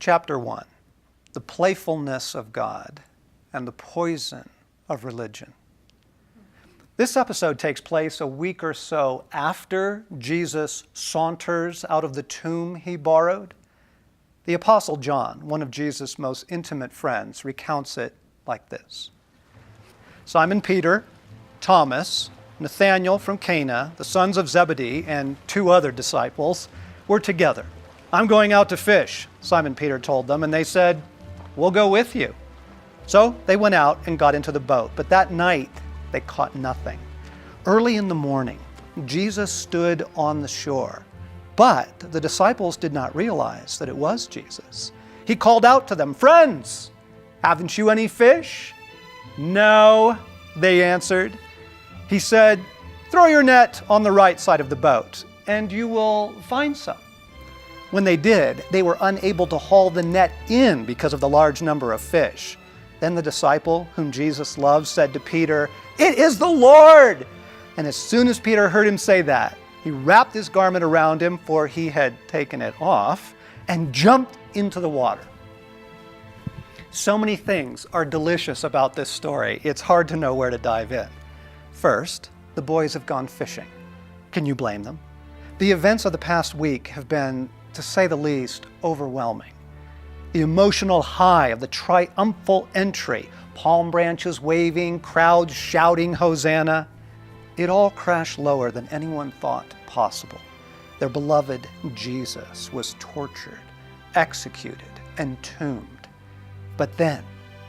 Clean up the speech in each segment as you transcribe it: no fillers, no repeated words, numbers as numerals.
Chapter 1, the playfulness of God and the poison of religion. This episode takes place a week or so after Jesus saunters out of the tomb he borrowed. The Apostle John, one of Jesus' most intimate friends, recounts it like this. Simon Peter, Thomas, Nathanael from Cana, the sons of Zebedee, and 2 other disciples were together. "I'm going out to fish," Simon Peter told them, and they said, "We'll go with you." So they went out and got into the boat, but that night they caught nothing. Early in the morning, Jesus stood on the shore, but the disciples did not realize that it was Jesus. He called out to them, "Friends, haven't you any fish?" "No," they answered. He said, "Throw your net on the right side of the boat, and you will find some." When they did, they were unable to haul the net in because of the large number of fish. Then the disciple whom Jesus loved said to Peter, "It is the Lord!" And as soon as Peter heard him say that, he wrapped his garment around him, for he had taken it off, and jumped into the water. So many things are delicious about this story, it's hard to know where to dive in. First, the boys have gone fishing. Can you blame them? The events of the past week have been, to say the least, overwhelming. The emotional high of the triumphal entry, palm branches waving, crowds shouting Hosanna, it all crashed lower than anyone thought possible. Their beloved Jesus was tortured, executed, entombed. But then,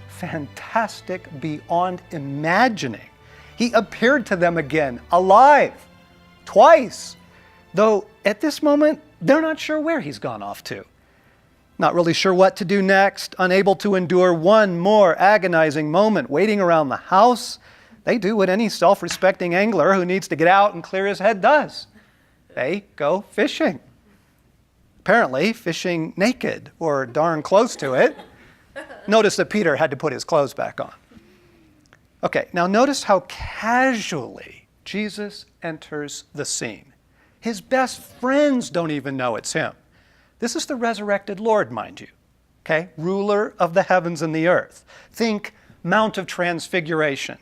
fantastic beyond imagining, he appeared to them again, alive, twice, though at this moment, they're not sure where he's gone off to. Not really sure what to do next, unable to endure one more agonizing moment waiting around the house, they do what any self-respecting angler who needs to get out and clear his head does. They go fishing. Apparently, fishing naked, or darn close to it. Notice that Peter had to put his clothes back on. Okay, now notice how casually Jesus enters the scene. His best friends don't even know it's him. This is the resurrected Lord, mind you, okay? Ruler of the heavens and the earth. Think Mount of Transfiguration.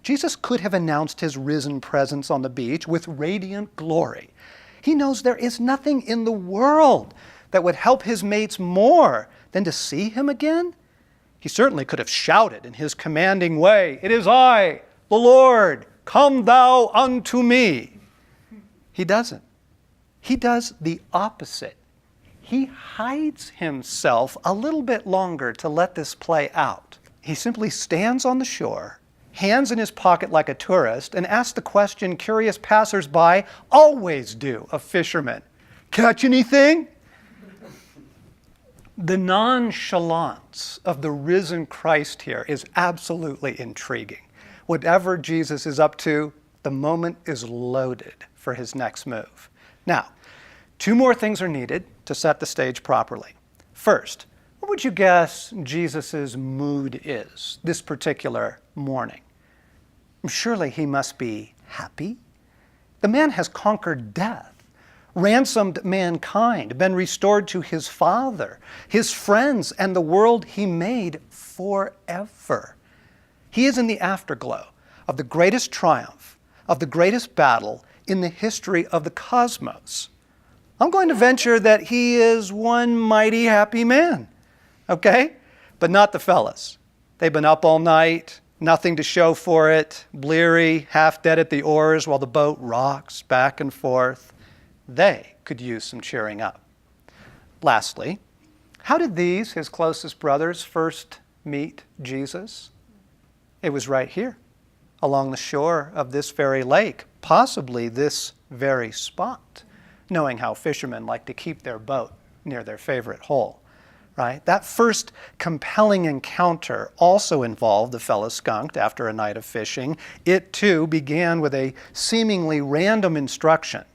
Jesus could have announced his risen presence on the beach with radiant glory. He knows there is nothing in the world that would help his mates more than to see him again. He certainly could have shouted in his commanding way, "It is I, the Lord, come thou unto me." He doesn't. He does the opposite. He hides himself a little bit longer to let this play out. He simply stands on the shore, hands in his pocket like a tourist, and asks the question curious passers-by always do of fishermen, "Catch anything?" The nonchalance of the risen Christ here is absolutely intriguing. Whatever Jesus is up to, the moment is loaded for his next move. Now, 2 more things are needed to set the stage properly. First, what would you guess Jesus' mood is this particular morning? Surely he must be happy. The man has conquered death, ransomed mankind, been restored to his Father, his friends, and the world he made forever. He is in the afterglow of the greatest triumph, of the greatest battle in the history of the cosmos. I'm going to venture that he is one mighty happy man, okay? But not the fellas. They've been up all night, nothing to show for it, bleary, half dead at the oars while the boat rocks back and forth. They could use some cheering up. Lastly, how did these, his closest brothers, first meet Jesus? It was right here, along the shore of this very lake, possibly this very spot, knowing how fishermen like to keep their boat near their favorite hole, right? That first compelling encounter also involved the fellow skunked after a night of fishing. It too began with a seemingly random instruction.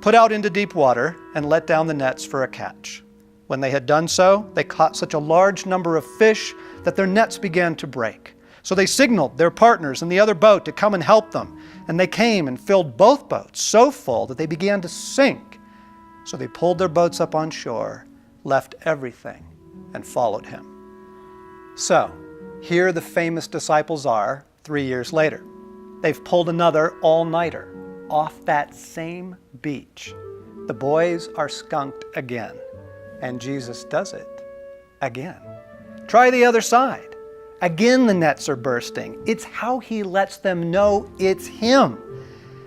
Put out into deep water and let down the nets for a catch. When they had done so, they caught such a large number of fish that their nets began to break. So they signaled their partners in the other boat to come and help them. And they came and filled both boats so full that they began to sink. So they pulled their boats up on shore, left everything and followed him. So, here the famous disciples are 3 years later. They've pulled another all-nighter off that same beach. The boys are skunked again, and Jesus does it again. Try the other side. Again, the nets are bursting. It's how he lets them know it's him.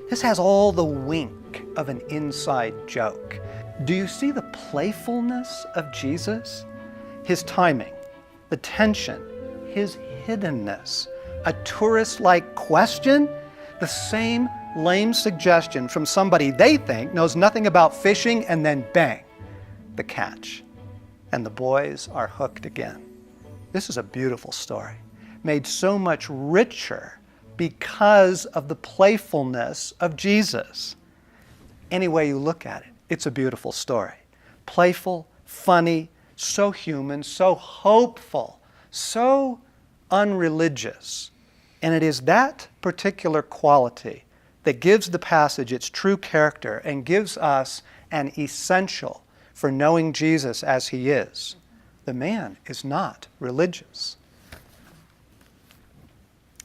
This has all the wink of an inside joke. Do you see the playfulness of Jesus? His timing, the tension, his hiddenness, a tourist-like question, the same lame suggestion from somebody they think knows nothing about fishing, and then bang, the catch. And the boys are hooked again. This is a beautiful story, made so much richer because of the playfulness of Jesus. Any way you look at it, it's a beautiful story. Playful, funny, so human, so hopeful, so unreligious. And it is that particular quality that gives the passage its true character and gives us an essential for knowing Jesus as he is. The man is not religious.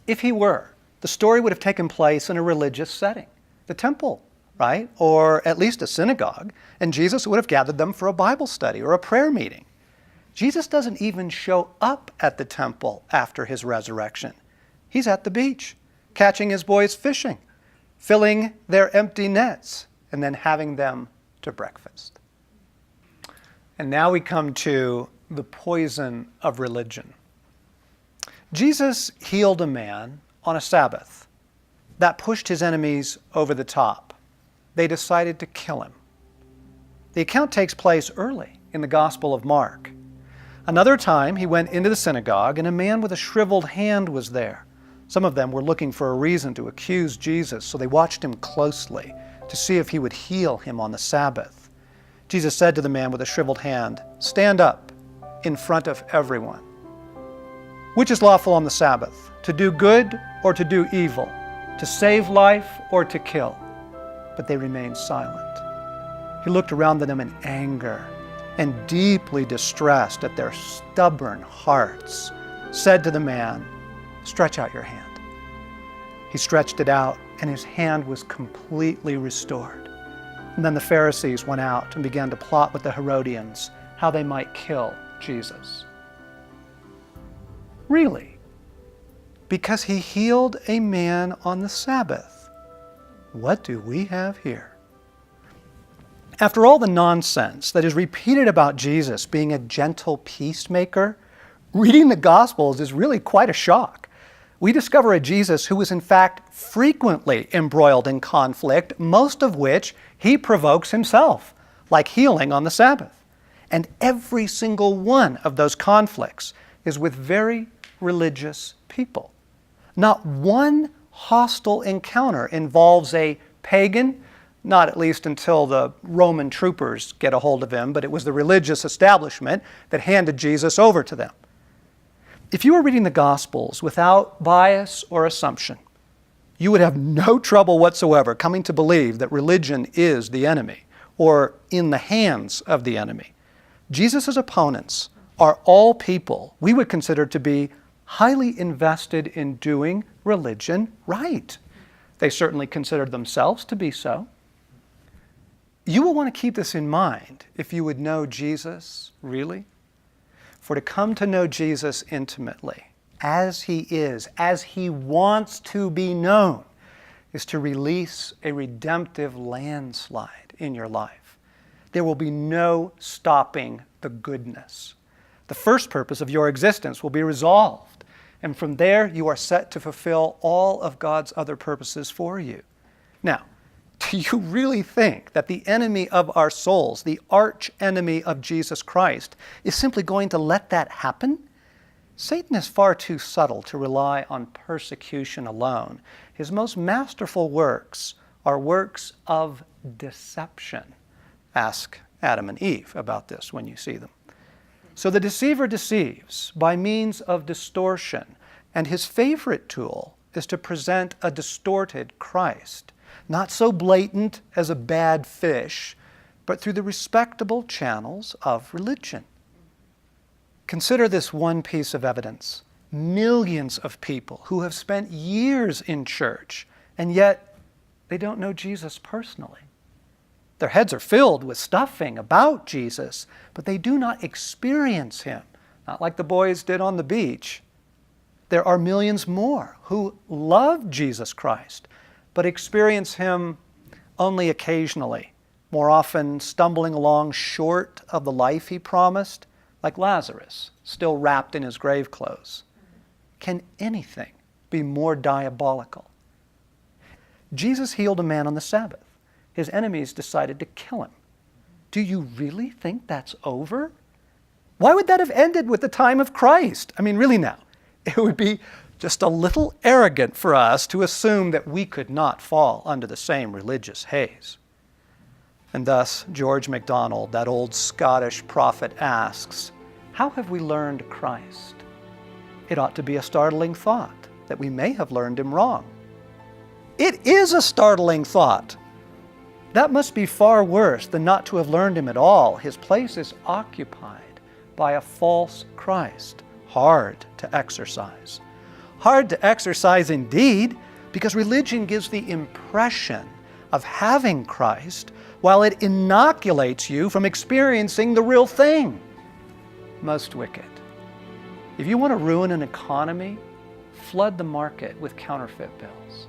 If he were, the story would have taken place in a religious setting, the temple, right? Or at least a synagogue, and Jesus would have gathered them for a Bible study or a prayer meeting. Jesus doesn't even show up at the temple after his resurrection. He's at the beach, catching his boys fishing, filling their empty nets, and then having them to breakfast. And now we come to the poison of religion. Jesus healed a man on a Sabbath. That pushed his enemies over the top. They decided to kill him. The account takes place early in the Gospel of Mark. Another time he went into the synagogue, and a man with a shriveled hand was there. Some of them were looking for a reason to accuse Jesus, so they watched him closely to see if he would heal him on the Sabbath. Jesus said to the man with a shriveled hand, "Stand up in front of everyone. Which is lawful on the Sabbath, to do good or to do evil, to save life or to kill?" But they remained silent. He looked around at them in anger and deeply distressed at their stubborn hearts, said to the man, "Stretch out your hand." He stretched it out, and his hand was completely restored. And then the Pharisees went out and began to plot with the Herodians how they might kill Jesus. Really? Because he healed a man on the Sabbath. What do we have here? After all the nonsense that is repeated about Jesus being a gentle peacemaker, reading the Gospels is really quite a shock. We discover a Jesus who was in fact frequently embroiled in conflict, most of which he provokes himself, like healing on the Sabbath. And every single one of those conflicts is with very religious people. Not one hostile encounter involves a pagan, not at least until the Roman troopers get a hold of him, but it was the religious establishment that handed Jesus over to them. If you were reading the Gospels without bias or assumption, you would have no trouble whatsoever coming to believe that religion is the enemy or in the hands of the enemy. Jesus' opponents are all people we would consider to be highly invested in doing religion right. They certainly considered themselves to be so. You will want to keep this in mind if you would know Jesus really. For to come to know Jesus intimately, as he is, as he wants to be known, is to release a redemptive landslide in your life. There will be no stopping the goodness. The first purpose of your existence will be resolved, and from there you are set to fulfill all of God's other purposes for you. Now, do you really think that the enemy of our souls, the arch enemy of Jesus Christ, is simply going to let that happen? Satan is far too subtle to rely on persecution alone. His most masterful works are works of deception. Ask Adam and Eve about this when you see them. So the deceiver deceives by means of distortion, and his favorite tool is to present a distorted Christ. Not so blatant as a bad fish, but through the respectable channels of religion. Consider this one piece of evidence. Millions of people who have spent years in church, and yet they don't know Jesus personally. Their heads are filled with stuffing about Jesus, but they do not experience him, not like the boys did on the beach. There are millions more who love Jesus Christ, but experience him only occasionally, more often stumbling along short of the life he promised, like Lazarus, still wrapped in his grave clothes. Can anything be more diabolical? Jesus healed a man on the Sabbath. His enemies decided to kill him. Do you really think that's over? Why would that have ended with the time of Christ? I mean, really now, it would be just a little arrogant for us to assume that we could not fall under the same religious haze. And thus, George MacDonald, that old Scottish prophet, asks, how have we learned Christ? It ought to be a startling thought that we may have learned him wrong. It is a startling thought. That must be far worse than not to have learned him at all. His place is occupied by a false Christ, hard to exercise. Hard to exercise indeed, because religion gives the impression of having Christ while it inoculates you from experiencing the real thing. Most wicked. If you want to ruin an economy, flood the market with counterfeit bills.